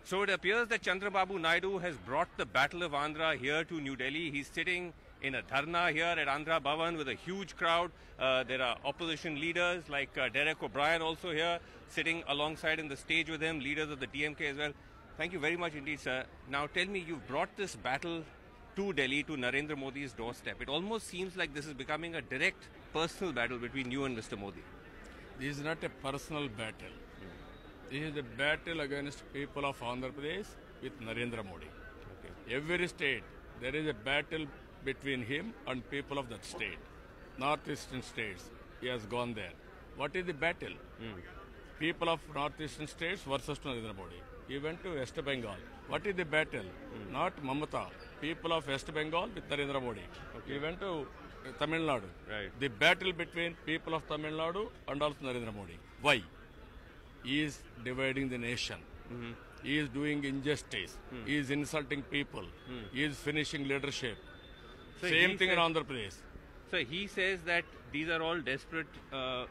So it appears that Chandrababu Naidu has brought the Battle of Andhra here to New Delhi. He's sitting in a dharna here at Andhra Bhavan with a huge crowd. There are opposition leaders like Derek O'Brien also here, sitting alongside in the stage with him, leaders of the DMK as well. Thank you very much indeed, sir. Now tell me, you've brought this battle to Delhi, to Narendra Modi's doorstep. It almost seems like this is becoming a direct personal battle between you and Mr. Modi. This is not a personal battle. This is a battle against people of Andhra Pradesh with Narendra Modi. Okay. Every state, there is a battle between him and people of that state. Northeastern states, he has gone there. What is the battle? People of northeastern states versus Narendra Modi. He went to West Bengal. What is the battle? Not Mamata. People of West Bengal with Narendra Modi. Okay. He went to Tamil Nadu. Right. The battle between people of Tamil Nadu and also Narendra Modi. Why? He is dividing the nation. He is doing injustice. He is insulting people. He is finishing leadership. So Same thing in Andhra Pradesh. So he says that these are all desperate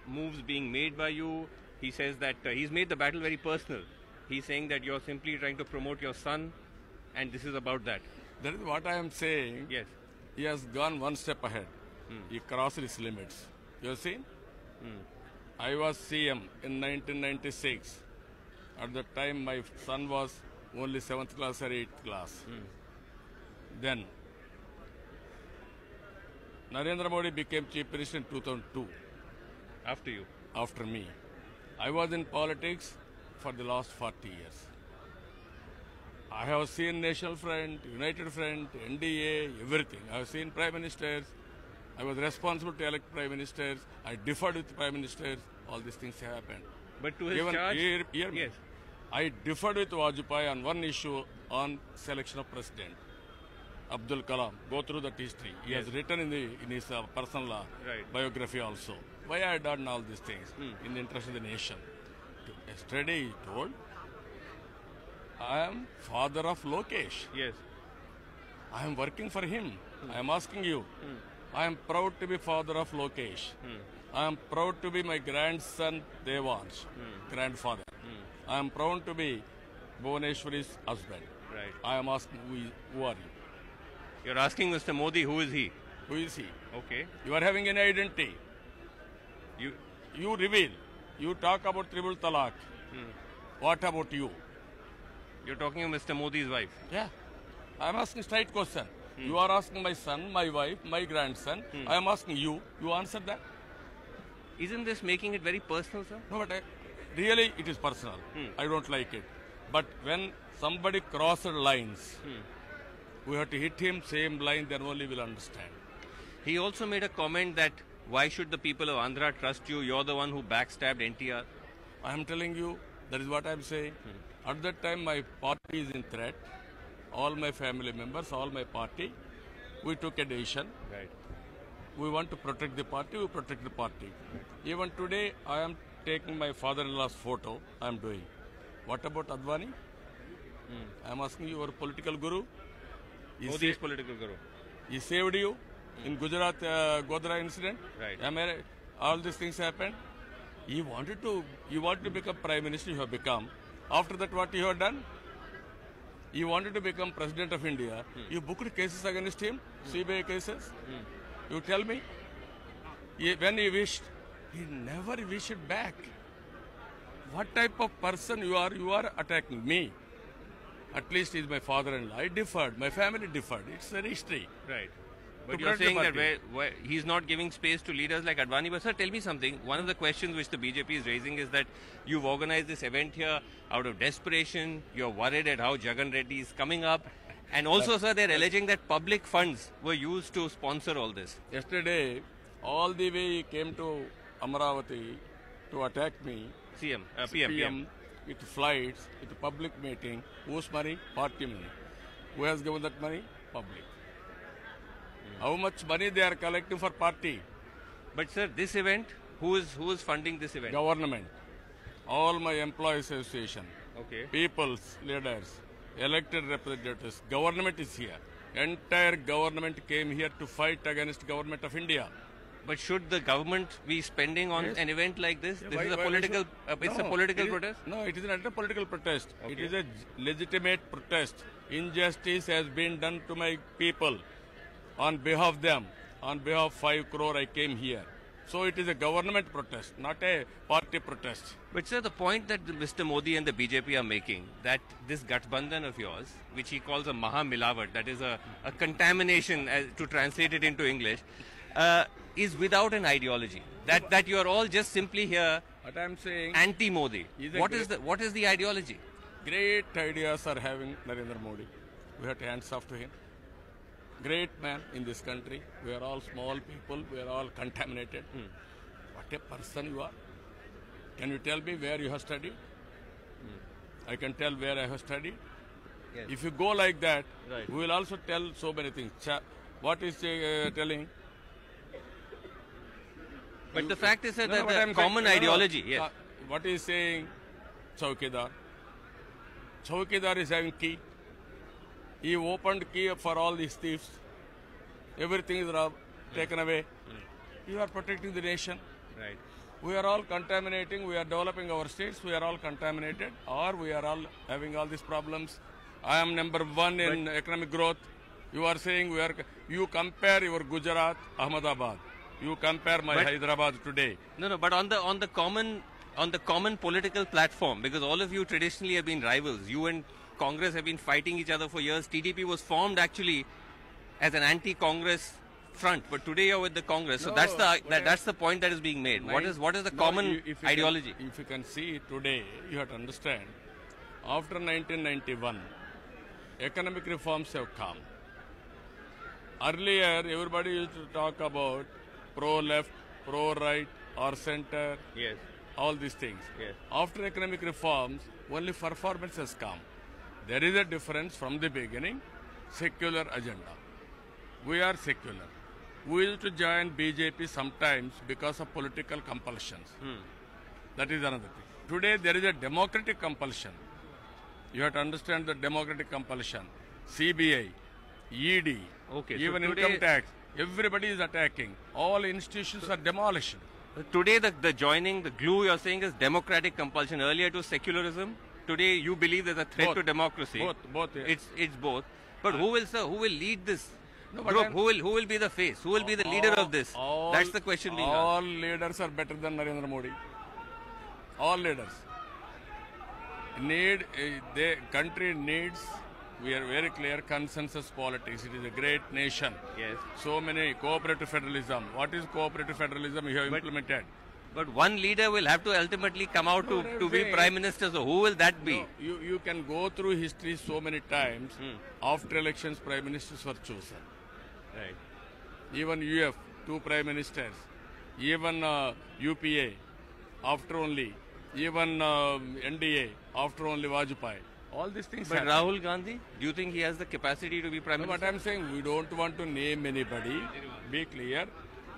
moves being made by you. He says that he's made the battle very personal. He's saying that you're simply trying to promote your son, and this is about that. That is what I am saying. Yes. He has gone one step ahead. He crossed his limits. You have seen? I was CM in 1996. At that time, my son was only 7th class or 8th class. Then, Narendra Modi became Chief Minister in 2002. After you? After me. I was in politics for the last 40 years. I have seen National Front, United Front, NDA, everything. I have seen Prime Ministers. I was responsible to elect Prime Ministers. I differed with Prime Ministers. All these things happened. But to his charge? Hear me. Yes. I differed with Vajpayee on one issue on selection of President. Abdul Kalam. Go through that history. He has written in his personal biography also. Why I had done all these things in the interest of the nation. Yesterday he told, I am father of Lokesh. Yes. I am working for him. I am asking you. I am proud to be father of Lokesh. I am proud to be my grandson Devansh, grandfather. I am proud to be Bhuvaneshwari's husband. Right. I am asking, who are you? You're asking Mr. Modi, who is he? Who is he? Okay. You are having an identity. You reveal. You talk about triple talaq. What about you? You're talking of Mr. Modi's wife. Yeah. I am asking straight question. You are asking my son, my wife, my grandson. I am asking you. You answer that. Isn't this making it very personal, sir? No, but really it is personal. I don't like it. But when somebody crosses lines, we have to hit him same line, then only we'll understand. He also made a comment that why should the people of Andhra trust you? You're the one who backstabbed NTR. I am telling you, that is what I am saying. At that time, my party is in threat. All my family members, all my party, we took a decision. Right. We want to protect the party, we protect the party. Even today, I am taking my father-in-law's photo, I am doing. What about Advani? I am asking you, your political guru. Modi is political guru. He saved you in Gujarat Godhra incident. Right. All these things happened. You wanted to become Prime Minister, you have become. After that, what you have done? You wanted to become President of India. You booked cases against him, CBI cases. You tell me. When he wished, he never wished back. What type of person you are attacking me. At least he is my father-in-law. I differed. My family differed. It's a history. Right. But you're saying that where he's not giving space to leaders like Advani. But sir, tell me something. One of the questions which the BJP is raising is that you've organized this event here out of desperation. You're worried at how Jagan Reddy is coming up. And also, sir, they're alleging that public funds were used to sponsor all this. Yesterday, all the way he came to Amaravati to attack me. PM. With flights, with public meeting. Whose money? Party money. Who has given that money? Public. How much money they are collecting for party? But sir, this event, who is funding this event? Government. All my employee association. Okay. People's leaders, elected representatives, government is here. Entire government came here to fight against government of India. But should the government be spending on an event like this? Yeah, This why- is a why political. should- It's a No, political it is- protest. No, it is not a political protest. It Okay. is a legitimate protest. Injustice has been done to my people. On behalf of them, on behalf of 5 crore, I came here. So it is a government protest, not a party protest. But sir, the point that Mr. Modi and the BJP are making, that this Gathbandhan of yours, which he calls a Maha Milawat, that is a contamination, to translate it into English, is without an ideology. That you are all just simply here What I am saying, anti-Modi. He's a What is the ideology? great ideas are having Narendra Modi. We have to hands off to him. Great man in this country. We are all small people. We are all contaminated. What a person you are. Can you tell me where you have studied? I can tell where I have studied. Yes. If you go like that, Right. we will also tell so many things. What is telling? But the fact is that No, no, what the I'm common saying- no, no. ideology, yes. What is saying Chowkidar? Chowkidar is having key. He opened key for all these thieves. Everything is taken away. You are protecting the nation. Right. We are all contaminating. We are developing our states. We are all contaminated, or we are all having all these problems. I am number one in economic growth. You are saying we are. You compare your Gujarat, Ahmedabad. You compare my But- Hyderabad today. No, but on the common political platform, because all of you traditionally have been rivals. You and Congress have been fighting each other for years. TDP was formed actually as an anti-Congress front, but today you're with the Congress. So No, that's the point that is being made. What is the No, common if you ideology? If you can see today, you have to understand. After 1991, economic reforms have come. Earlier, everybody used to talk about pro-left, pro-right, or center, Yes. all these things. Yes. After economic reforms, only performance has come. There is a difference from the beginning, secular agenda. We are secular. We used to join BJP sometimes because of political compulsions. That is another thing. Today there is a democratic compulsion. You have to understand the democratic compulsion. CBI, ED, Okay, so even today- income tax, everybody is attacking. All institutions are demolished. Today the joining, the glue you're saying is democratic compulsion. Earlier it was secularism. Today you believe there's a threat Both. to democracy. Both. Yeah. It's both. But who will lead this No, but group? I'm- Who will be the face? Who will be the leader of this? That's the question being asked. All leaders are better than Narendra Modi. All leaders. The country needs, we are very clear, consensus politics. It is a great nation. Yes. So many cooperative federalism. What is cooperative federalism you have implemented? But one leader will have to ultimately come out No, to be they- prime minister. So who will that be? You can go through history so many times. After elections, prime ministers were chosen. Right. Even UF, 2 prime ministers. Even UPA, after only. Even NDA, after only Vajpayee. All these things But happen. Rahul Gandhi, do you think he has the capacity to be prime No, minister? but I'm saying we don't want to name anybody. Be clear.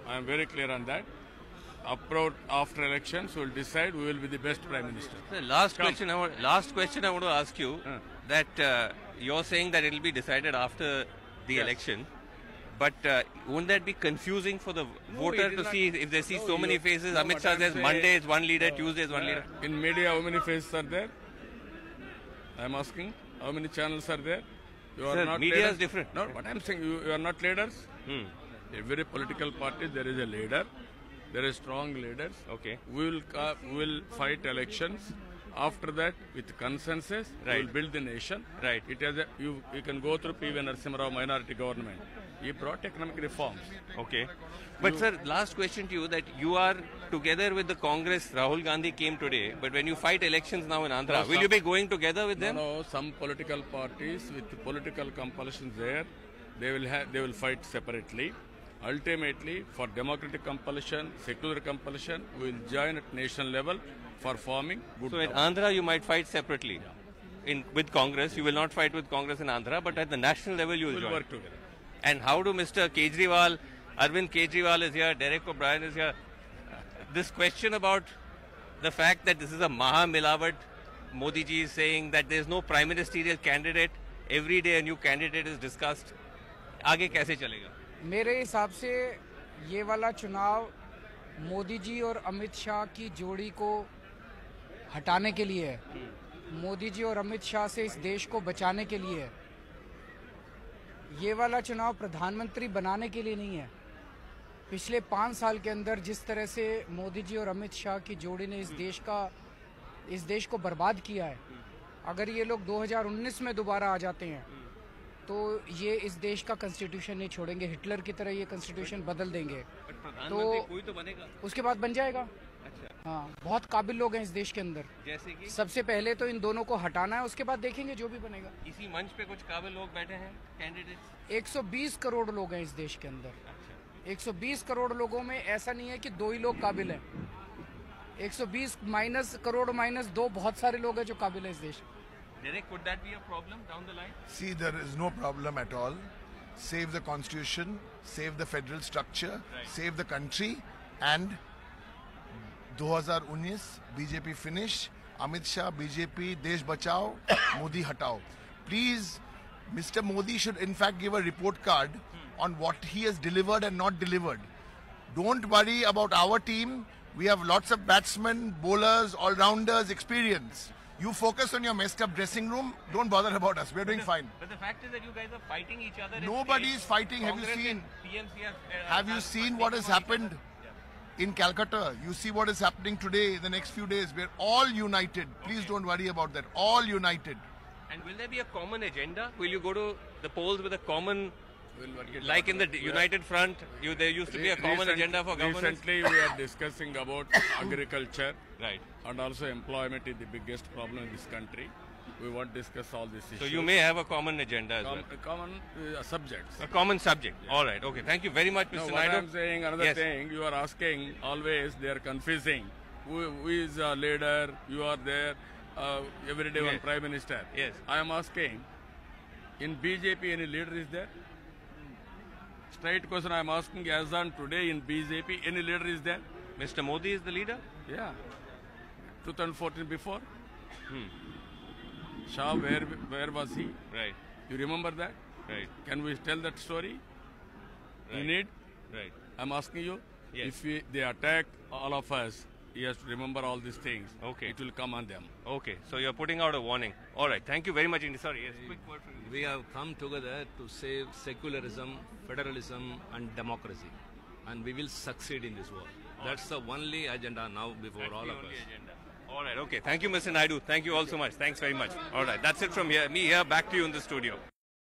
I'm very clear on that. After elections, we'll decide who will be the best prime minister. The last question I want to ask you that you're saying that it will be decided after the election, but won't that be confusing for the voter it is to not. see if they see No, so many you- faces? no, Amit but Shah I'm says saying- Monday is one leader, Tuesday is one leader. In media, how many faces are there? I'm asking. How many channels are there? You are Sir, not media leaders. is different. No, but I'm saying you are not leaders. Every political party, there is a leader. There are strong leaders. Okay. We will fight elections. After that, with consensus, we Right. will build the nation. Right. It has you can go through P.V. Narasimha Rao minority government. He brought economic reforms. Okay. But sir, last question to you, that you are together with the Congress. Rahul Gandhi came today, but when you fight elections now in Andhra, will you be going together with them? No, some political parties with political compulsions there, they will fight separately. Ultimately, for democratic compulsion, secular compulsion, we will join at national level for forming good So in government. Andhra, you might fight separately. With Congress, you will not fight with Congress in Andhra, but at the national level, you will We'll join. work together. And how do Mr. Kejriwal, Arvind Kejriwal is here, Derek O'Brien is here. This question about the fact that this is a Maha Milawat, Modi ji is saying that there is no prime ministerial candidate, every day a new candidate is discussed. आगे कैसे चलेगा? मेरे हिसाब से ये वाला चुनाव मोदी जी और अमित शाह की जोड़ी को हटाने के लिए है। मोदी जी और अमित शाह से इस देश को बचाने के लिए है। ये वाला चुनाव प्रधानमंत्री बनाने के लिए नहीं है। पिछले 5 साल के अंदर जिस तरह से मोदी जी और अमित शाह की जोड़ी ने इस देश को बर्बाद किया है, अगर ये लोग 2019 में दोबारा आ जाते हैं तो ये इस देश का कॉन्स्टिट्यूशन नहीं छोड़ेंगे। हिटलर की तरह ये कॉन्स्टिट्यूशन बदल देंगे। तो कोई तो बनेगा, उसके बाद बन जाएगा। अच्छा, हाँ, बहुत काबिल लोग हैं इस देश के अंदर। जैसे कि सबसे पहले तो इन दोनों को हटाना है, उसके बाद देखेंगे जो भी बनेगा। इसी मंच पे कुछ काबिल लोग बैठे हैं, कैंडिडेट्स। 120 करोड़ लोग हैं इस देश के अंदर। अच्छा, 120 करोड़ लोगों में ऐसा नहीं है कि 2 ही लोग काबिल हैं। 120 करोड़ माइनस 2 बहुत सारे लोग हैं जो काबिल हैं इस देश में। Derek, could that be a problem down the line? See, there is no problem at all. Save the constitution, save the federal structure, Right. save the country, and 2019 BJP finish. Amit Shah, BJP, Desh Bachao, Modi Hatao. Please, Mr. Modi should in fact give a report card on what he has delivered and not delivered. Don't worry about our team. We have lots of batsmen, bowlers, all-rounders, experience. You focus on your messed up dressing room. Don't bother about us. We're doing fine. But the fact is that you guys are fighting each other. Nobody is fighting. Have you seen? Have you seen what has happened in Calcutta? You see what is happening today, the next few days. We're all united. Please don't worry about that. All united. And will there be a common agenda? Will you go to the polls with a common, like in the United Front, there used to be a common agenda for governance? Recently, we are discussing about agriculture. Right. And also employment is the biggest problem in this country. We want to discuss all these issues. So you may have a common agenda as well. Common subjects. A common subject. Yeah. All right. Okay. Thank you very much, Mr. No, Naidu. what I'm saying, another Yes. thing, you are asking always, they are confusing. Who is a leader? You are there every day Yes. one prime minister. Yes. I am asking, in BJP any leader is there? Straight question I am asking, as on today in BJP, any leader is there? Mr. Modi is the leader? Yeah. 2014 before? Shah, where was he? Right. You remember that? Right. Can we tell that story? Right. You need? Right. I'm asking you. Yes. If they attack all of us, he has to remember all these things. Okay. It will come on them. Okay. So you're putting out a warning. All right. Thank you very much, Indy. Sorry. Yes. Quick word from you. We have come together to save secularism, federalism and democracy. And we will succeed in this war. That's the only agenda now before That's all the of only us. agenda. All right. Okay. Thank you, Mr. Naidu. Thank you all so much. Thanks very much. All right. That's it from here. Me here. Back to you in the studio.